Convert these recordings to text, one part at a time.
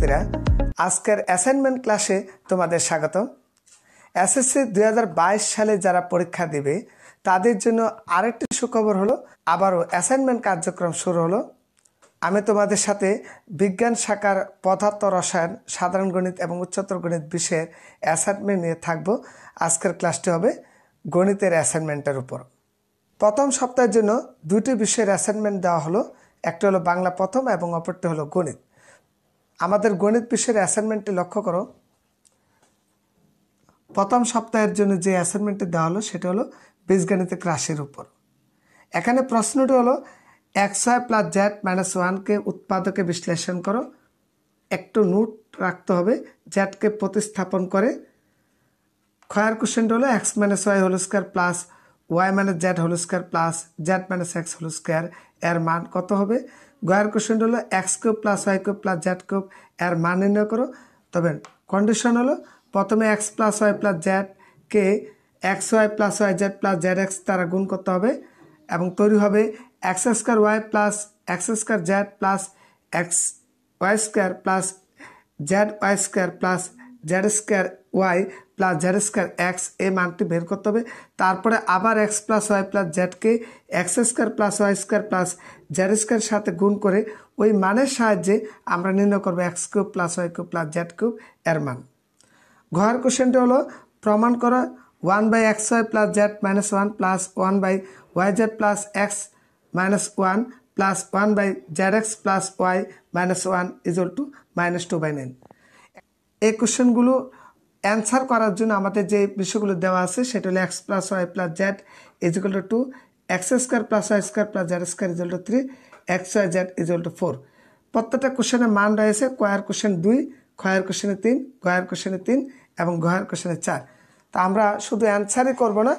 শিক্ষার্থীরা, আজকের অ্যাসাইনমেন্ট ক্লাসে তোমাদের স্বাগত। এসএসসি 2022 সালে যারা পরীক্ষা দেবে তাদের জন্য আরেকটি সুখবর হলো, আবারও অ্যাসাইনমেন্ট কার্যক্রম শুরু হলো। আমি তোমাদের সাথে বিজ্ঞান শাখার পদার্থ রসায়ন, সাধারণ গণিত এবং উচ্চতর গণিত বিষয়ের অ্যাসাইনমেন্ট নিয়ে থাকব। আজকের ক্লাসটি হবে গণিতের অ্যাসাইনমেন্টের উপর। প্রথম সপ্তাহের জন্য দুটি বিষয়ের অ্যাসাইনমেন্ট দেওয়া হলো, একটি হলো বাংলা প্রথম এবং অপরটি হলো গণিত। আমাদের গণিত বিষয়ের অ্যাসাইনমেন্টটি লক্ষ্য করো। প্রথম সপ্তাহের জন্য যে অ্যাসাইনমেন্টটি দেওয়া হলো সেটা হলো বীজগাণিতিক রাশির উপর। এখানে প্রশ্নটি হলো xy প্লাস জেড মাইনাস ওয়ানকে উৎপাদকে বিশ্লেষণ করো। একটু নোট রাখতে হবে, জেডকে প্রতিস্থাপন করে। ক্ষয়ের কোশ্চেনটা হলো x minus Y whole square plus Y minus Z whole square plus Z minus x whole square এর মান কত হবে। গয়ের কোশ্চেনটা হলো x cube plus Y cube plus z cube এর মান নির্ণয় করো। তবে কন্ডিশন হলো প্রথমে এক্স প্লাস ওয়াই প্লাস জেডকে x Y plus Y Z plus Z x দ্বারা গুণ করতে হবে এবং তৈরি হবে x square Y plus x square Z plus x Y square plus z Y square plus Z square Y plus Z square x এই মানটি বের করতে হবে। তারপরে আবার এক্স প্লাস ওয়াই প্লাস জেডকে x square plus Y square plus Z square সাথে গুণ করে ওই মানের সাহায্যে আমরা নির্ণয় করবো x cube plus Y cube plus z cube এর মান। ঘর কোশ্চেনটি হলো প্রমাণ করা 1/xy plus Z minus one plus 1/yz plus x minus one plus 1/zx plus Y minus one equal to -2/9। এই কোশ্চেনগুলো অ্যান্সার করার জন্য আমাদের যে বিষয়গুলো দেওয়া আছে সেটা হলো X plus Y plus Z equal to 2, x square plus Y square plus Z square equal to 3, x Y Z equal to 4। প্রত্যেকটা কোশ্চেনের মান রয়েছে। কয়ের কোশ্চেন 2, ক্ষয়ের কোশ্চেনে 3, গয়ের কোশ্চেনে 3 এবং গয়ের কোশ্চেনে 4। তা আমরা শুধু অ্যান্সারই করব না,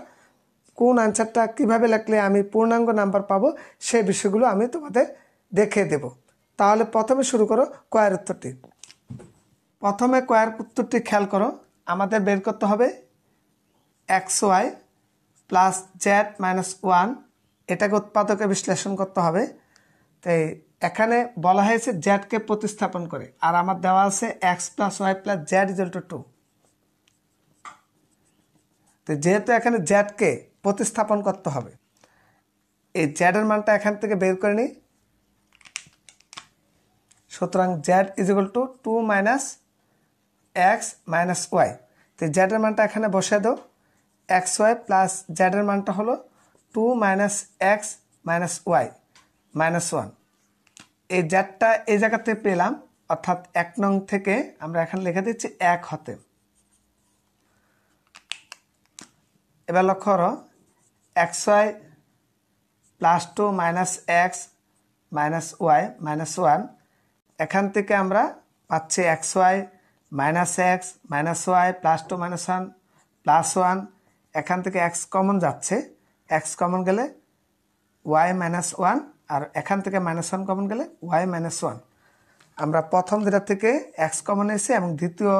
কোন অ্যান্সারটা কীভাবে লিখলে আমি পূর্ণাঙ্গ নাম্বার পাবো সেই বিষয়গুলো আমি তোমাদের দেখিয়ে দেব। তাহলে প্রথমে শুরু করো কয়ের উত্তরটি। প্রথমে কয়ের উত্তরটি খেয়াল করো। আমাদের বের করতে হবে X Y plus Z minus one, এটাকে উৎপাদকে বিশ্লেষণ করতে হবে। তাই এখানে বলা হয়েছে জেডকে প্রতিস্থাপন করে, আর আমার দেওয়া আছে X plus Y plus Z equal to 2। তো যেহেতু এখানে জেডকে প্রতিস্থাপন করতে হবে, এই জেডের মানটা এখান থেকে বের করে নিই। সুতরাং Z equal to 2 minus x minus Y. তো জেডের মানটা এখানে বসে দাও। এক্স ওয়াই প্লাস জেডের মানটা হলো 2 minus x minus Y minus one. এই জেডটা এই জায়গাতে পেলাম, অর্থাৎ 1 নং থেকে আমরা এখানে লিখে দিচ্ছি 1 হতে। এবার লক্ষ্য করো X Y plus 2 minus x minus Y minus one, এখান থেকে আমরা পাচ্ছি X Y minus x minus Y plus 2 minus 1 plus 1। এখান থেকে এক্স কমন যাচ্ছে, এক্স কমন গেলে ওয়াই মাইনাস 1, আর এখান থেকে -1 কমন গেলে ওয়াই মাইনাস 1। আমরা প্রথম যেটা থেকে এক্স কমন নিয়েছি এবং দ্বিতীয়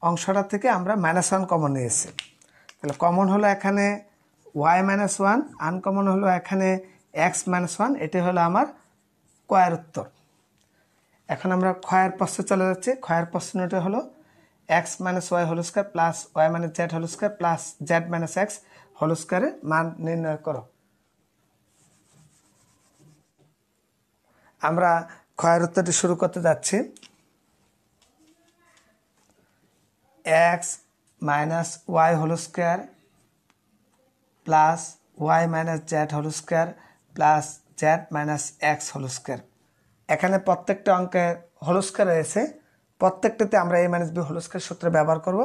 অংশটা থেকে আমরা -1 কমন নিয়েছি। তাহলে কমন হলো এখানে ওয়াই মাইনাস 1, আনকমন হলো এখানে এক্স মাইনাস 1। এটি হলো আমার কয়ের উত্তর। এখন আমরা ক্ষয়ের প্রশ্নে চলে যাচ্ছি। ক্ষয়ের প্রশ্নটি হলো X minus Y whole square plus Y minus Z whole square plus Z minus x whole স্কোয়ারের মান নির্ণয় করো। আমরা ক্ষয়ের উত্তরটি শুরু করতে যাচ্ছি। X minus Y whole square plus Y minus Z whole square plus Z minus x whole square. এখানে প্রত্যেকটা অঙ্কের হোল স্কোয়ার রয়েছে, প্রত্যেকটাতে আমরা a minus b whole square সূত্র ব্যবহার করব।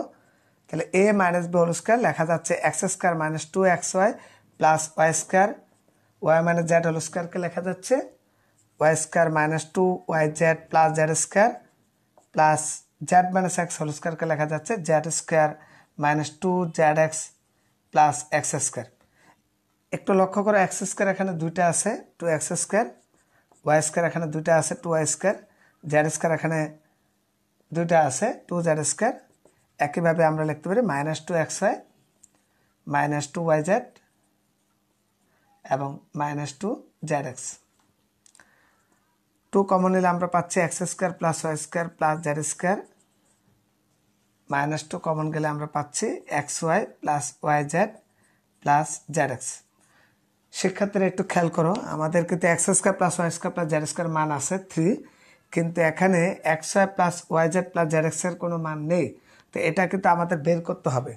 তাহলে a minus b whole square লেখা যাচ্ছে x square minus 2xy plus Y square, y minus Z whole স্কোয়ারকে লেখা যাচ্ছে y square minus 2yz plus Z square plus Z minus x whole স্কোয়ারকে লেখা যাচ্ছে Z square minus 2zx plus x square. একটু লক্ষ্য করো এক্স স্কোয়ার এখানে দুইটা আছে 2x স্কোয়ার, ওয়াই স্কোয়ার এখানে দুইটা আছে 2y স্কোয়ার, জেড স্কোয়ার এখানে দুইটা আছে 2z স্কোয়ার। একইভাবে আমরা লিখতে পারি -2xy মাইনাস 2yz এবং -2zx। 2 টু কমন নিলে আমরা পাচ্ছি X square plus Y square plus Z square, minus two common গেলে আমরা পাচ্ছি X Y plus Y Z plus Z X. শিক্ষার্থীরা একটু খেয়াল করো, আমাদের কিন্তু X square plus Y square plus Z square মান আছে 3, কিন্তু এখানে X Y plus Y Z plus Z X এর কোনো মান নেই। তো এটা কিন্তু আমাদের বের করতে হবে।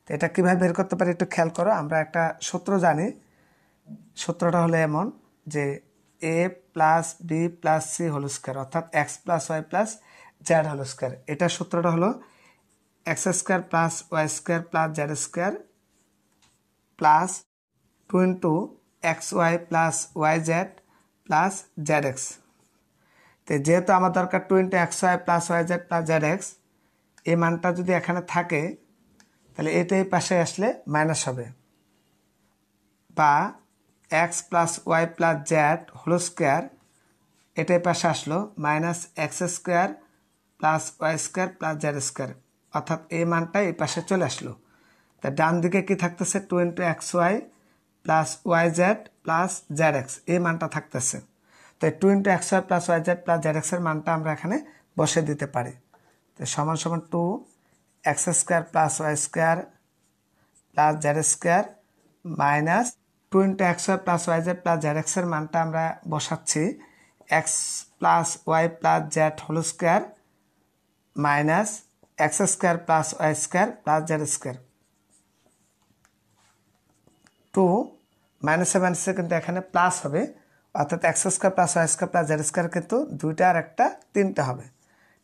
তো এটা কীভাবে বের করতে পারি একটু খেয়াল করো। আমরা একটা সূত্র জানি, সূত্রটা হলো এমন যে a plus b plus c whole square অর্থাৎ x plus Y plus Z whole square. এটার সূত্রটা হলো x square plus Y square plus Z square plus 2 into x Y plus Y Z plus Z x. তো যেহেতু আমার দরকার 2 into x Y plus Y Z plus Z x, এই মানটা যদি এখানে থাকে তাহলে এটা এই পাশে আসলে মাইনাস হবে, বা x plus Y plus Z whole square এটা এই পাশে আসলো minus X square plus Y square plus Z square, অর্থাৎ এই মানটা এই পাশে চলে আসলো। তা ডান দিকে কি থাকতেছে 2 into x Y plus Y Z plus Z x, এই মানটা থাকতেছে। তো 2 into x Y plus Y Z plus Z এক্সের মানটা আমরা এখানে বসে দিতে পারি। তো সমান সমান 2 x square plus Y square plus Z square minus 2 into x Y plus Y Z plus Z এক্সের মানটা আমরা বসাচ্ছি X plus Y plus Z whole square minus X square plus Y square plus Z square. 2 মাইনাসে মাইনাসে কিন্তু এখানে plus হবে, অর্থাৎ X square plus Y square plus Z square কিন্তু দুইটা আর একটা তিনটা হবে।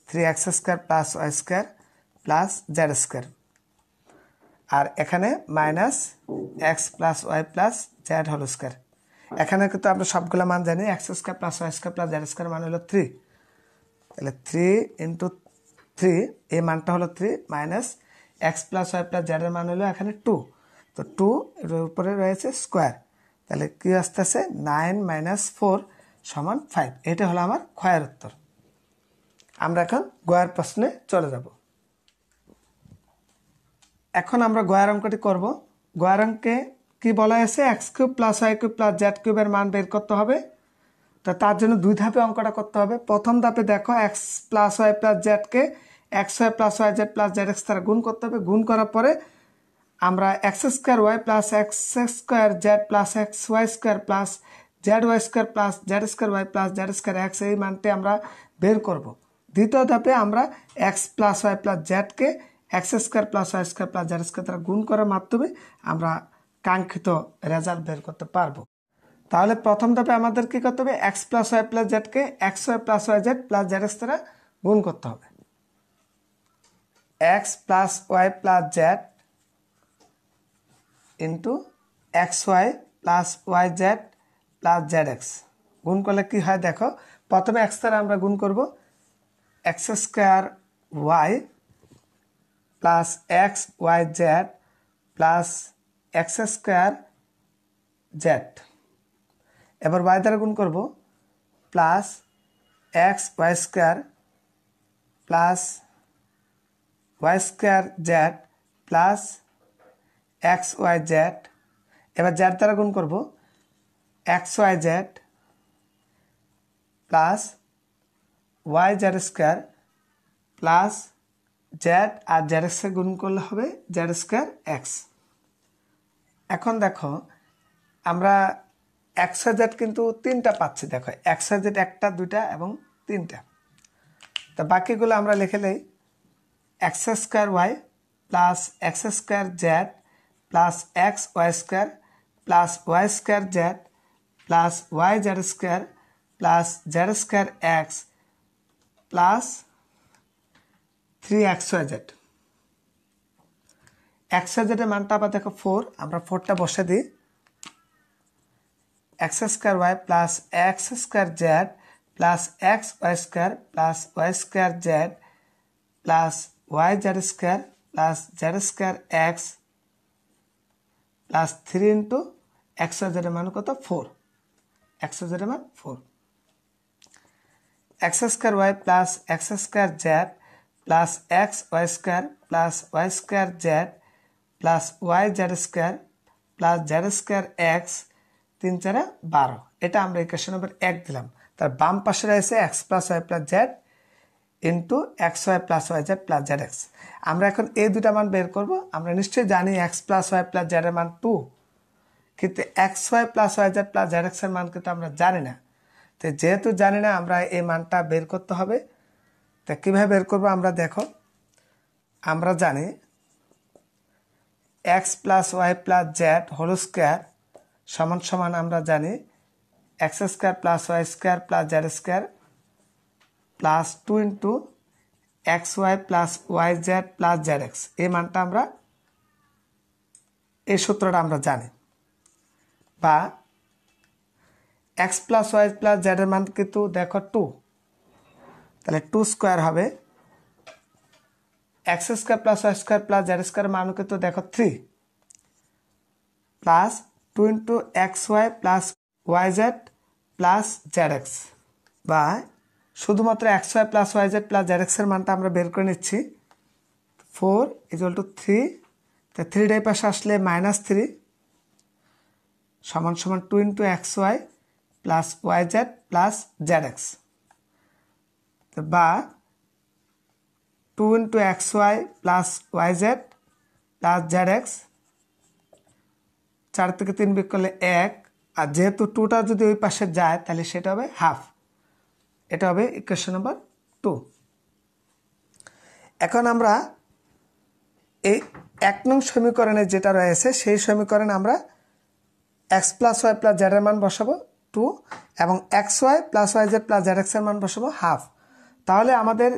3 X square plus Y square plus Z square, আর এখানে minus x plus Y plus Z whole square. এখানে কিন্তু আমরা সবগুলো মান জানি, X square plus Y square plus Z square মান হলো 3, তাহলে 3 ইন্টু 3 এই মানটা হলো 3 minus x plus Y plus জেডের মান হলো এখানে 2, তো 2 এর উপরে রয়েছে স্কোয়ার, তাহলে কি আসতেছে 9 মাইনাস 4 সমান 5। এটা হলো আমার ক্ষয়ের উত্তর। আমরা এখন গয়ের প্রশ্নে চলে যাব। এখন আমরা গয়ের অঙ্কটি করব। গয়ের অঙ্কে কি বলা হয়েছে X cube plus Y cube plus Z কিউবের মান বের করতে হবে। তো তার জন্য দুই ধাপে অঙ্কটা করতে হবে। প্রথম ধাপে দেখো এক্স প্লাস ওয়াই প্লাস জেডকে x Y plus Y Z plus Z x দ্বারা গুণ করতে হবে। গুণ করার পরে আমরা x square Y plus x square Z plus x Y square plus z Y square plus Z square Y plus Z square x এই মানটি আমরা বের করব। দ্বিতীয় ধাপে আমরা এক্স প্লাস ওয়াই প্লাস জেডকে x square plus Y square plus Z square দ্বারা গুণ করার মাধ্যমে আমরা কাঙ্ক্ষিত রেজাল্ট বের করতে পারবো। তাহলে প্রথম ধাপে আমাদের কি করতে হবে এক্স প্লাস ওয়াই প্লাস জেডকে x Y plus Y Z plus Z x দ্বারা গুণ করতে হবে। X plus Y plus Z into x Y plus Y Z plus Z x গুণ করলে কী হয় দেখো, প্রথমে এক্স দ্বারা আমরা গুণ করব x square Y plus x Y Z plus x square z, এবার ওয়াই দ্বারা গুণ করব plus x Y square plus Y square Z plus x Y z, এবার জেড দ্বারা গুণ করব x Y Z plus Y Z square plus z আর z এক্সে গুণ করলে হবে জেড স্কোয়ার এক্স। এখন দেখো আমরা এক্স ওয়াই জেড কিন্তু তিনটা পাচ্ছি, দেখো এক্স ওয়াই জেড একটা দুইটা এবং তিনটা, তো বাকিগুলো আমরা লিখে নেই x square Y plus x square Z plus x Y square plus Y square Z plus Y Z square plus Z square x plus 3 x Y z. X Y জেডের মানটা আবার দেখো 4, আমরা 4টা বসে দিই x square Y plus x square Z plus x Y square plus Y square Z plus Y Z square plus Z square x plus 3 into x Y জেডের মান কত 4, এক্স ওয়াই জেডের মান 4। X square Y plus x square Z plus x Y square plus Y square Z plus Y Z square plus Z square X 3 4 12, এটা আমরা equation number 1 দিলাম। তার বাম পাশে রয়েছে X plus Y plus Z into x Y plus Y Z plus Z X. আমরা এখন এই দুটা মান বের করব। আমরা নিশ্চয়ই জানি X plus Y plus Z এর মান 2, কিন্তু X Y plus Y Z plus Z X এর মান কিন্তু আমরা জানি না। তো যেহেতু জানি না, আমরা এই মানটা বের করতে হবে। তো কীভাবে বের করবো আমরা দেখো, আমরা জানি X plus Y plus Z whole square সমান সমান আমরা জানি X square plus Y square plus Z square plus 2 into x Y plus Y Z plus Z x. এই মানটা আমরা, এই সূত্রটা আমরা জানি। বা x plus Y plus Z এর মান কিন্তু দেখো 2, তাহলে 2 স্কোয়ার হবে। X square plus Y square plus Z square মান কিন্তু দেখো 3, plus 2 into x Y plus Y Z plus Z X. বা শুধুমাত্র X Y plus Y Z plus Z X এর মানটা আমরা বের করে নিচ্ছি। 4 = 3, তো 3 এই পাশে আসলে -3 সমান সমান 2 into x Y plus Y Z plus Z X. বা 2 into x Y plus Y Z plus Z X, 4 থেকে 3 বিয়োগ করলে 1, আর যেহেতু 2টা যদি ওই পাশে যায় তাহলে সেটা হবে হাফ। এটা হবে ইকুয়েশন নাম্বার 2। এখন আমরা এই 1 নং সমীকরণে যেটা রয়েছে সেই সমীকরণে আমরা x plus Y plus Z এর মান বসাবো 2 এবং X Y plus Y Z plus Z X এর মান বসাবো হাফ। তাহলে আমাদের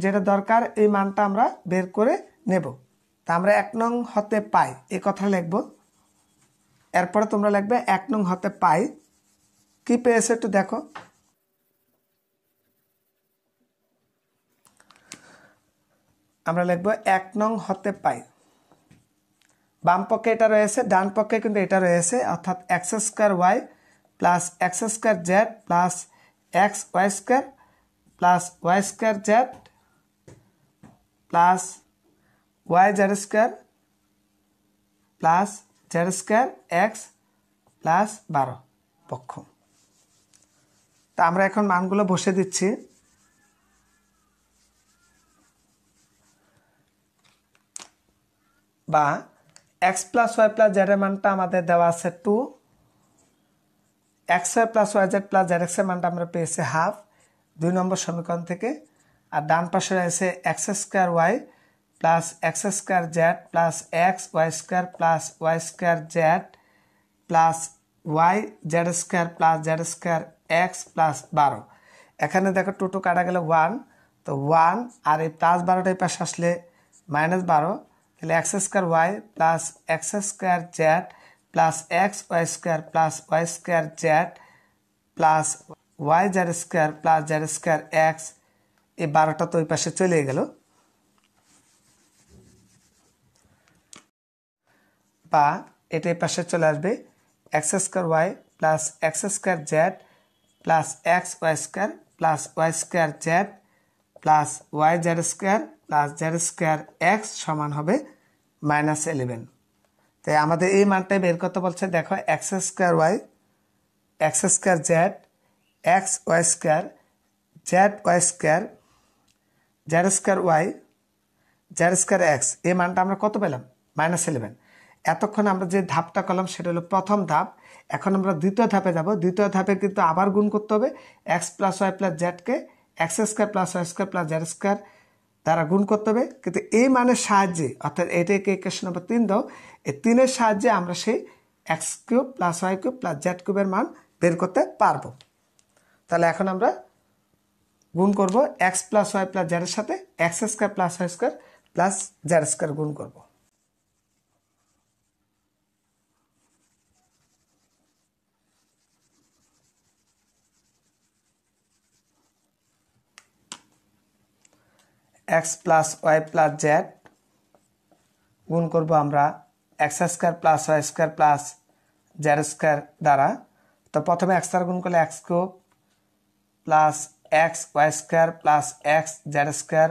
যেটা দরকার এই মানটা আমরা বের করে নেব। তা আমরা 1 নং হতে পাই এই কথা লিখব। এরপরে তোমরা লিখবে 1 নং হতে পাই। কি পেয়েছে একটু দেখো। আমরা লিখব 1 নং হতে পাই। বাম পক্ষে এটা রয়েছে, ডান পক্ষে কিন্তু এটা রয়েছে, অর্থাৎ X square Y plus x square Z plus x Y square plus Y square Z plus Y Z square plus Z square x plus 12 পক্ষ। তা আমরা এখন মানগুলো বসে দিচ্ছি। বা x plus Y plus Z এর মানটা আমাদের দেওয়া আছে 2, X Y plus Y Z plus Z X এর মানটা আমরা পেয়েছি হাফ 2 নম্বর সমীকরণ থেকে। আর ডান পাশে রয়েছে X square Y plus x square Z plus x Y square plus Y square Z plus Y Z square plus Z square x plus 12। এখানে দেখো 2 কাটা গেলে 1, তো 1 আর এই প্লাস 12টাই পাশে আসলে -12, তাহলে X square Y plus x square Z plus x Y square plus Y square Z plus Y Z square plus Z square x. এই 12টা তো ওই পাশে চলে গেল। বা এটা এই পাশে চলে আসবে X square Y plus x square Z plus x Y square plus Y square Z plus Y Z square plus Z square X সমান হবে -11। তাই আমাদের এই মানটাই বের করতে বলছে। দেখো X square Y X square Z x Y square Z Y square Z square Y Z square x, এই মানটা আমরা কত পেলাম? -11। এতক্ষণ আমরা যে ধাপটা করলাম সেটা হলো প্রথম ধাপ। এখন আমরা দ্বিতীয় ধাপে যাব। দ্বিতীয় ধাপে কিন্তু আবার গুণ করতে হবে এক্স প্লাস ওয়াই প্লাস জেডকে x square plus Y square plus Z square দ্বারা গুণ করতে হবে। কিন্তু এই মানের সাহায্যে, অর্থাৎ এটাকে ইকুয়েশন নাম্বার 3 দাও, এই 3-এর সাহায্যে আমরা সেই X cube plus Y cube plus Z কিউবের মান বের করতে পারবো। তাহলে এখন আমরা গুণ করব এক্স প্লাস ওয়াই প্লাস জেডের সাথে x square plus Y square plus Z square গুণ করব। X plus Y plus z গুণ করব আমরা x square plus Y square plus Z square দ্বারা। তো প্রথমে এক্স দ্বারা গুণ করলে x cube plus x Y square plus x z square.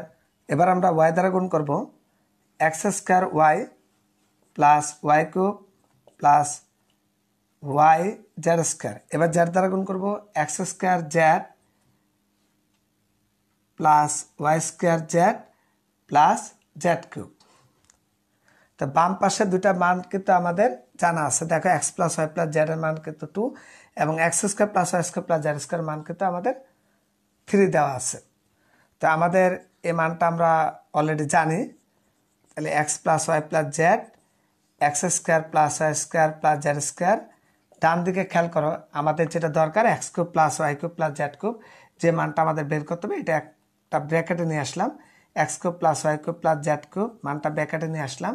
এবার আমরা ওয়াই দ্বারা গুণ করব x square Y plus Y cube plus Y Z square, এবার জেড দ্বারা গুণ করবো x square Z plus Y square Z plus z cube. তো বাম পাশে দুইটা মান কিন্তু আমাদের জানা আছে, দেখো x plus Y plus Z এর মান কিন্তু 2 এবং x square plus Y square plus Z square মান কিন্তু আমাদের 3 দেওয়া আছে। তো আমাদের এই মানটা আমরা অলরেডি জানি, তাহলে x plus Y plus Z x square plus Y square plus Z square. ডান দিকে খেয়াল করো, আমাদের যেটা দরকার x cube plus Y cube plus z cube, যে মানটা আমাদের বের করতে হবে এটা একটা ব্র্যাকেটে নিয়ে আসলাম, x cube plus Y cube plus z cube মানটা ব্র্যাকেটে নিয়ে আসলাম,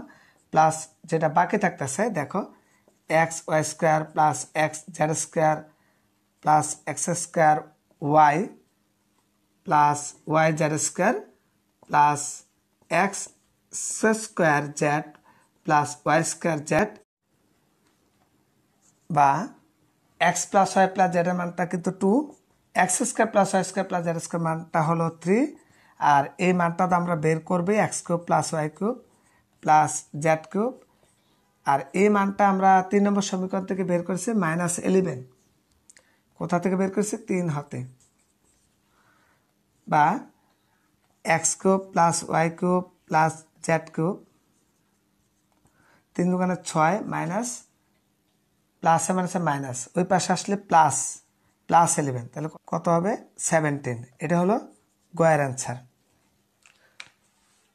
প্লাস যেটা বাকি থাকতেছে দেখো x Y square plus x z square plus x square Y plus Y Z square plus x square Z plus Y square z, বা x plus Y plus Z এর মানটা কিন্তু 2, x square plus Y square plus Z square মানটা হলো 3, আর এই মানটা তো আমরা বের করবে x cube plus Y cube plus z cube, আর এই মানটা আমরা 3 নম্বর সমীকরণ থেকে বের করেছি -11, কোথা থেকে বের করেছি 3 হাতে, বা x cube plus Y cube plus z cube 3 দুগুণে 6 মাইনাস প্লাসে মাইনাসে মাইনাস, ওই পাশে আসলে প্লাস প্লাস 11, তাহলে কত হবে 17। এটা হলো গয়ের অ্যান্সার।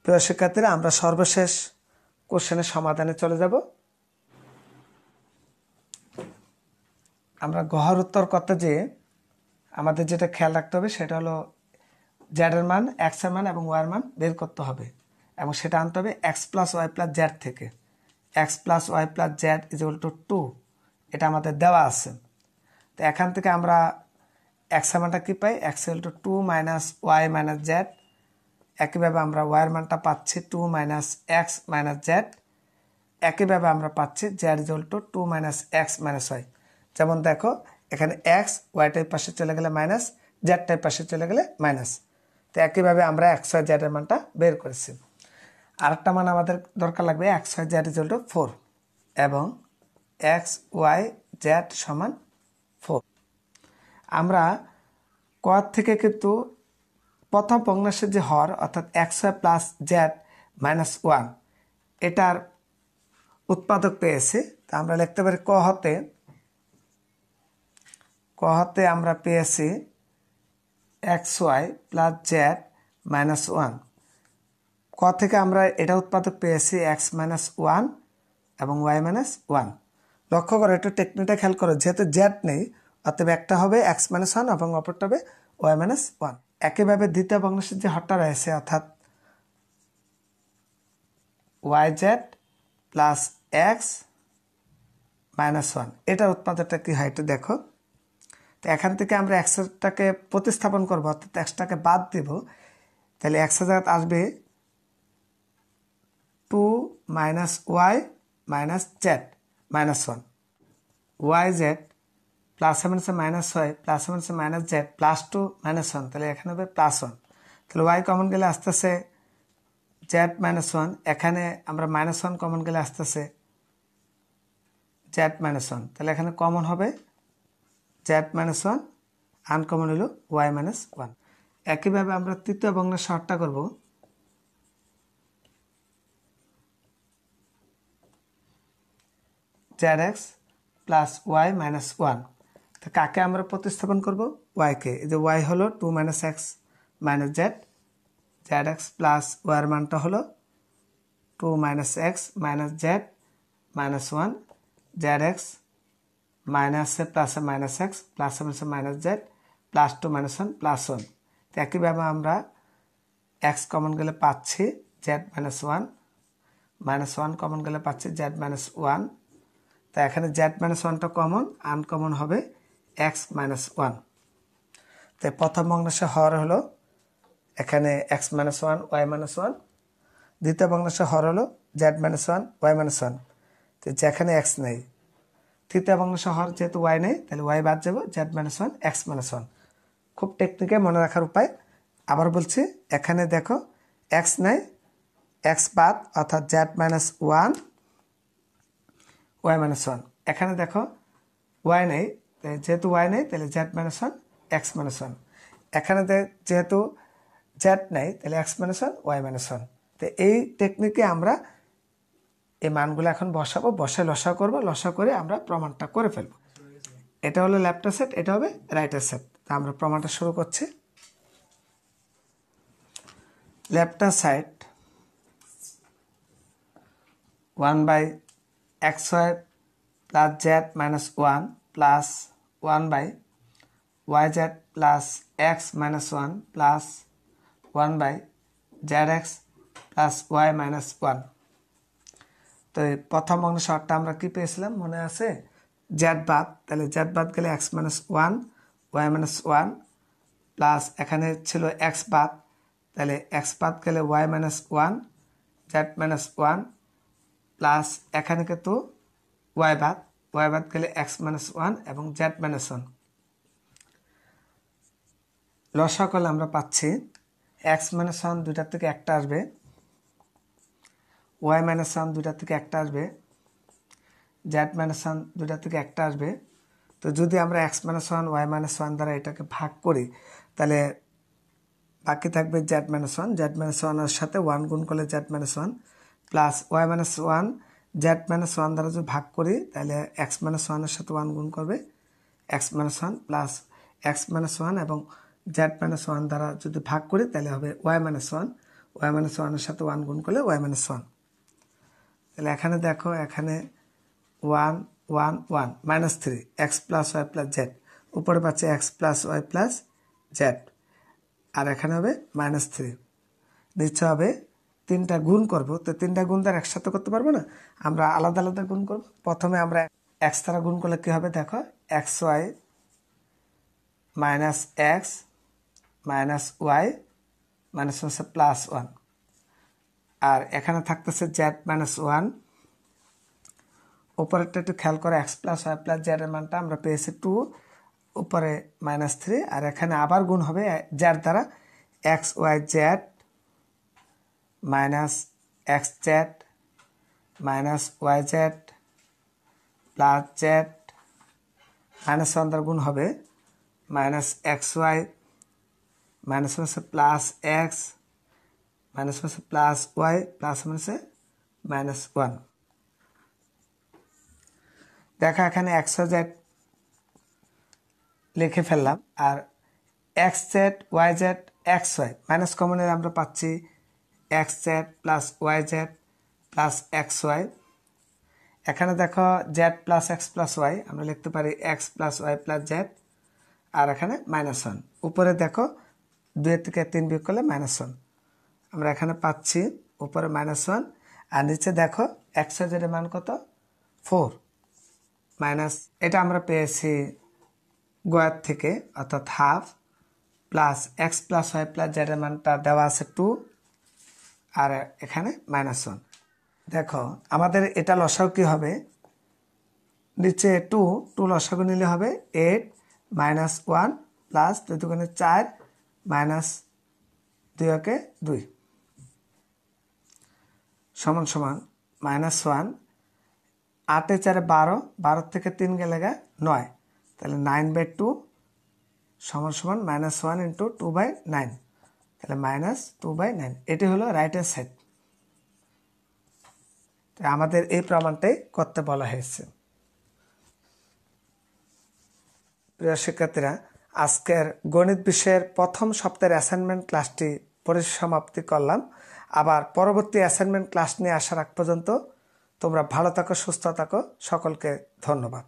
প্রিয় শিক্ষার্থীরা, আমরা সর্বশেষ কোশ্চেনের সমাধানে চলে যাব। আমরা গহর উত্তর করতে যেয়ে আমাদের যেটা খেয়াল রাখতে হবে সেটা হলো জেড এর মান, এক্স এর মান এবং ওয়াই এর মান বের করতে হবে, এবং সেটা আনতে হবে x plus Y plus z থেকে। X plus Y plus z is equal to 2, এটা আমাদের দেওয়া আছে। তো এখান থেকে আমরা এক্স এর মানটা কী পাই, x equal to 2 minus Y minus z, একইভাবে আমরা ওয়াই এর মানটা পাচ্ছি 2 মাইনাস এক্স মাইনাস জেড, একইভাবে আমরা পাচ্ছি z is equal to 2 minus x minus y. যেমন দেখো এখানে এক্স ওয়াইটার পাশে চলে গেলে মাইনাস, জেডটার পাশে চলে গেলে মাইনাস, তো একইভাবে আমরা এক্স ওয়াই জেড এর মানটা বের করেছি। আরেকটা মান আমাদের দরকার লাগবে x Y z is equal to 4 এবং এক্স ওয়াই জেড সমান 4। আমরা ক থেকে কিন্তু প্রথম ভগ্নাংশের যে হর অর্থাৎ x Y plus Z minus 1 এটার উৎপাদক পেয়েছি। তা আমরা লিখতে পারি ক হতে আমরা পেয়েছি x Y plus Z minus 1, ক থেকে আমরা এটা উৎপাদক পেয়েছি এক্স মাইনাস 1 এবং ওয়াই মাইনাস 1। লক্ষ্য করো, একটু টেকনিকটা খেয়াল করো, যেহেতু জেড নেই অতএব একটা হবে এক্স মাইনাস 1 এবং অপরটা হবে ওয়াই মাইনাস 1। একইভাবে দ্বিতীয় ভগ্নাংশের যে হরটা রয়েছে অর্থাৎ y Z plus x minus 1, এটার উৎপাদকটা কী হয় একটু দেখো। তো এখান থেকে আমরা এক্সটাকে প্রতিস্থাপন করবো অর্থাৎ এক্সটাকে বাদ দিব, তাহলে এক্সের জায়গায় আসবে 2 minus Y minus z minus 1, y z প্লাসে মাইনাসে মাইনাস হয় প্লাসে মাইনাসে মাইনাস জেড প্লাস 2 মাইনাস 1, তাহলে এখানে হবে প্লাস 1, তাহলে ওয়াই কমন গেলে আসতেছে জেড মাইনাস 1, এখানে আমরা মাইনাস 1 কমন গেলে আসতেছে জেড মাইনাস 1, তাহলে এখানে কমন হবে জেড মাইনাস 1, আনকমন হলো ওয়াই মাইনাস 1। একইভাবে আমরা তৃতীয় ভগ্নাংশ হরটা করব, z x plus Y minus 1, তো কাকে আমরা প্রতিস্থাপন করব, ওয়াইকে। এই যে ওয়াই হলো 2 minus x minus Z, Z x plus ওয়াইয়ের মানটা হলো 2 minus x minus z minus 1, Z x মাইনাসে প্লাসে মাইনাস এক্স প্লাসে মাইনাসে minus Z plus 2 minus 1 plus 1। তো একইভাবে আমরা এক্স কমন গেলে পাচ্ছি জেড মাইনাস 1, মাইনাস 1 কমন গেলে পাচ্ছি জেড মাইনাস 1, তো এখানে জেড মাইনাস 1টা কমন, আনকমন হবে এক্স মাইনাস 1। তো প্রথম ভগ্নাংশের হর হলো এখানে এক্স মাইনাস 1 ওয়াই মাইনাস 1, দ্বিতীয় ভগ্নাংশের হর হলো জেড মাইনাস 1 ওয়াই মাইনাস 1, তো যেখানে এক্স নেই। তৃতীয় ভগ্নাংশের হর যেহেতু ওয়াই নেই তাহলে ওয়াই বাদ যাব, জেড মাইনাস 1 এক্স মাইনাস 1। খুব টেকনিকে মনে রাখার উপায়, আবার বলছি এখানে দেখো এক্স নাই, এক্স বাদ অর্থাৎ জেড মাইনাস 1 ওয়াই মাইনাস 1, এখানে দেখো ওয়াই নেই, যেহেতু ওয়াই নেই তাহলে z minus one x minus one. এখানে যেহেতু জেড নেই তাহলে x minus one y minus one. তো এই টেকনিকে আমরা এই মানগুলো এখন বসাবো, বসে লসা করব, লসা করে আমরা প্রমাণটা করে ফেলবো। এটা হলো লেফটের সেট, এটা হবে রাইটের সেট। তা আমরা প্রমাণটা শুরু করছি। লেফটের side 1/xy plus Z minus one plus 1/yz plus x minus one plus 1/zx plus Y minus one. তো প্রথম অংশটা আমরা কি পেয়েছিলাম মনে আছে? জেড বাদ, তাহলে জেড বাদ গেলে x minus one y minus one plus এখানে ছিল এক্স বাদ, তাহলে এক্স বাদ গেলে Y minus one z minus one plus এখানে কিন্তু ওয়াই বাদ গেলে এক্স মাইনাস ওয়ান এবং জেড মাইনাস ওয়ান। লসা করলে আমরা পাচ্ছি এক্স মাইনাস ওয়ান দুইটার থেকে একটা আসবে, ওয়াই মাইনাস ওয়ান দুইটার থেকে একটা আসবে, জেড মাইনাস ওয়ান দুইটার থেকে একটা আসবে। তো যদি আমরা x minus one y minus one দ্বারা এটাকে ভাগ করি তাহলে বাকি থাকবে z minus one. Z minus ওয়ানের সাথে ওয়ান গুণ করলে z minus one plus Y minus one z minus one দ্বারা যদি ভাগ করি তাহলে এক্স মাইনাস ওয়ানের সাথে ওয়ান গুণ করবে x minus one plus x minus one এবং জেড মাইনাস ওয়ান দ্বারা যদি ভাগ করি তাহলে হবে y minus one. Y minus ওয়ানের সাথে ওয়ান গুণ করলে ওয়াই মাইনাস ওয়ান। তাহলে এখানে দেখো এখানে one one one minus three x plus Y plus z, উপরে পাচ্ছে x plus Y plus z, আর এখানে হবে মাইনাস থ্রি, নিচে হবে তিনটা গুণ করব। তো তিনটা গুণ দ্বারা একসাথে করতে পারবো না, আমরা আলাদা আলাদা গুণ করব। প্রথমে আমরা এক্স দ্বারা গুণ করলে কী হবে দেখো, x Y minus x minus Y minus হচ্ছে প্লাস ওয়ান, আর এখানে থাকতেছে জেড মাইনাস ওয়ান। উপরেরটা একটু খেয়াল করে এক্স প্লাস ওয়াই প্লাস জেডের মানটা আমরা পেয়েছি টু, উপরে মাইনাস থ্রি, আর এখানে আবার গুণ হবে জেড দ্বারা x Y z minus x z minus y Z plus Z minus one দ্বারা গুণ হবে মাইনাস এক্স ওয়াই মাইনাস হচ্ছে প্লাস এক্স মাইনাস হচ্ছে প্লাস ওয়াই প্লাস হচ্ছে মাইনাস ওয়ান। দেখা এখানে এক্স জেড লিখে ফেললাম, আর x z y z x Y minus কমনের আমরা পাচ্ছি x z plus Y Z plus x y. এখানে দেখো z plus x plus y আমরা লিখতে পারি x plus Y plus z, আর এখানে মাইনাস ওয়ান। উপরে দেখো দুইয়ের থেকে তিন বিয়োগ করলে মাইনাস ওয়ান, আমরা এখানে পাচ্ছি উপরে মাইনাস ওয়ান, আর নিচে দেখো এক্স ওয়াই জেডের মান কত, ফোর মাইনাস, এটা আমরা পেয়েছি গোয়ার থেকে অর্থাৎ half, plus x plus Y plus জেডের মানটা দেওয়া আছে টু, আর এখানে মাইনাস ওয়ান। দেখো আমাদের এটা লসাগু কী হবে, নিচে টু লসাগু নিলে হবে এইট মাইনাস ওয়ান প্লাস দুই দুগুণে চার মাইনাস দুই একে দুই সমান সমান মাইনাস ওয়ান, আটে চারে বারো, বারো থেকে তিন গেলে নয়, তাহলে 9/2 সমান সমান মাইনাস ওয়ান ইন্টু 2/9, তাহলে মাইনাস 2/9। এটি হলো রাইটের সেট। আমাদের এই প্রমাণটাই করতে বলা হয়েছে। প্রিয় শিক্ষার্থীরা, আজকের গণিত বিষয়ের প্রথম সপ্তাহের অ্যাসাইনমেন্ট ক্লাসটি পরিসমাপ্তি করলাম। আবার পরবর্তী অ্যাসাইনমেন্ট ক্লাস নিয়ে আসার আগ পর্যন্ত তোমরা ভালো থাকো, সুস্থ থাকো। সকলকে ধন্যবাদ।